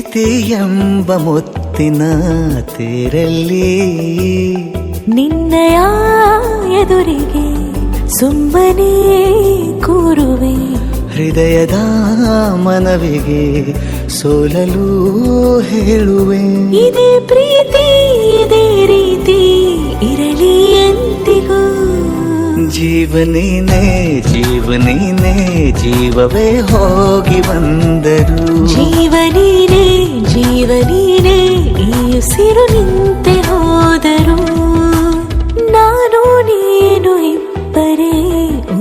ಪ್ರೀತಿ ಎಂಬ ಮುತ್ತಿನ ತೇರಲ್ಲಿ ನಿನ್ನಯ ಎದುರಿಗೆ ಸುಮ್ಮನೆ ಕೂರುವೆ. ಹೃದಯದ ಮನವಿಗೆ ಸೋಲಲು ಹೇಳುವೆ. ಇದೇ ಪ್ರೀತಿ ಇದೇ ರೀತಿ ಇರಲಿ ಎಂದಿಗೂ. ಜೀವನೇನೆ ಜೀವನೇನೆ ಜೀವವೇ ಹೋಗಿ ಬಂದರು. ಜೀವನೀನೇ ಜೀವನೀನೇ ಈ ಉಸಿರು ನಿಂತೆ ಹೋದರು. ನಾನು ನೀನು ಇಬ್ಬರೇ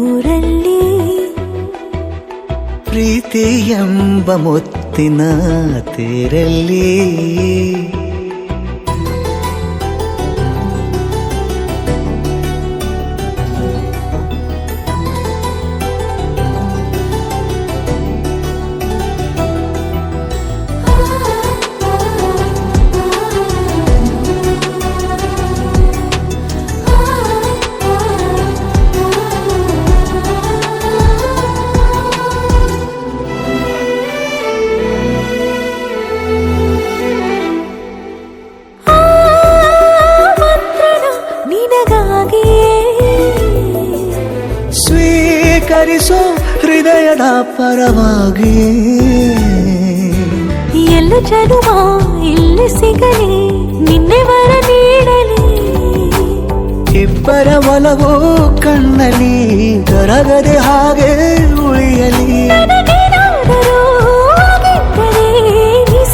ಊರಲ್ಲಿ. ಪ್ರೀತಿ ಎಂಬ ಮುತ್ತಿನ ತೇರಲ್ಲಿ ಸ್ವೀಕರಿಸೋ ಹೃದಯದ ಪರವಾಗಿ. ಎಲ್ಲ ಜನುಮ ಇಲ್ಲಿ ಸಿಗಲಿ ನಿನ್ನೆ ವರ ನೀಡಲಿ. ಇಬ್ಬರ ಒಲವು ಕಣ್ಣಲ್ಲಿ ಕರಗದೆ ಹಾಗೆ ಉಳಿಯಲಿ.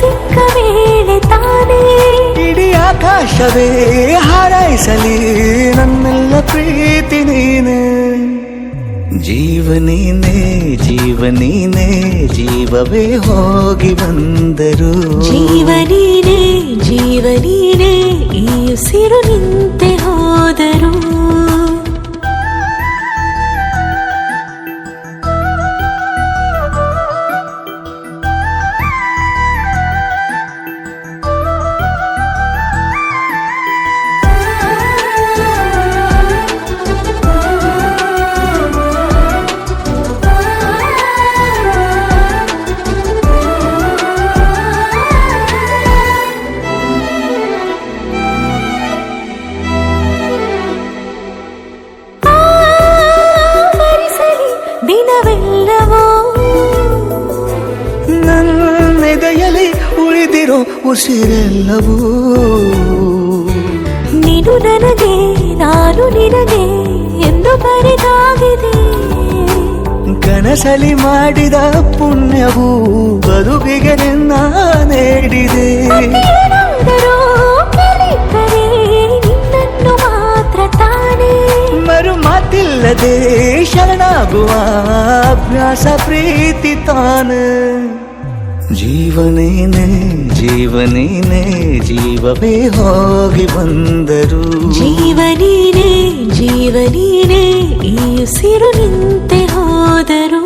ಸಿಕ್ಕ ವೇಳೆ ತಾನೇ ಇಡೀ ಆಕಾಶವೇ ಹಾರೈಸಲಿ ನನ್ನೆಲ್ಲ ಪ್ರೀತಿ ನೀನೆ. ಜೀವನೇನೆ ಜೀವನೇನೆ ಜೀವವೇ ಹೋಗಿ ಬಂದರು. ಜೀವನೀನೇ ಜೀವನೀನೇ ಈ ಉಸಿರು ನಿಂತೆ ಹೋದರು. ದಿನವೆಲ್ಲವೋ ನನ್ನೆದೆಯಲ್ಲಿ ಉಳಿದಿರೋ ಉಸಿರೆಲ್ಲವೂ ನೀನು ನನಗೆ ನಾನು ನಿನಗೆ ಎಂದು ಬರೆದಾಗಿದೆ. ಕನಸಲಿ ಮಾಡಿದ ಪುಣ್ಯವು ಬದುಕಿಗೆ ನಿನ್ನ ನೀಡಿದೆ. ನಿನ್ನನ್ನು ಮಾತ್ರ ತಾನೇ ಮರು ಮಾತಿಲ್ಲದೆ ಶರಣಾಗುವ ಅಭ್ಯಾಸ ಪ್ರೀತಿ ತಾನು. ಜೀವನೇನೆ ಜೀವನೇನೆ ಜೀವವೇ ಹೋಗಿ ಬಂದರು. ಜೀವನೀನೇ ಜೀವನೀನೇ ಈ ಉಸಿರು ನಿಂತೆ ಹೋದರು.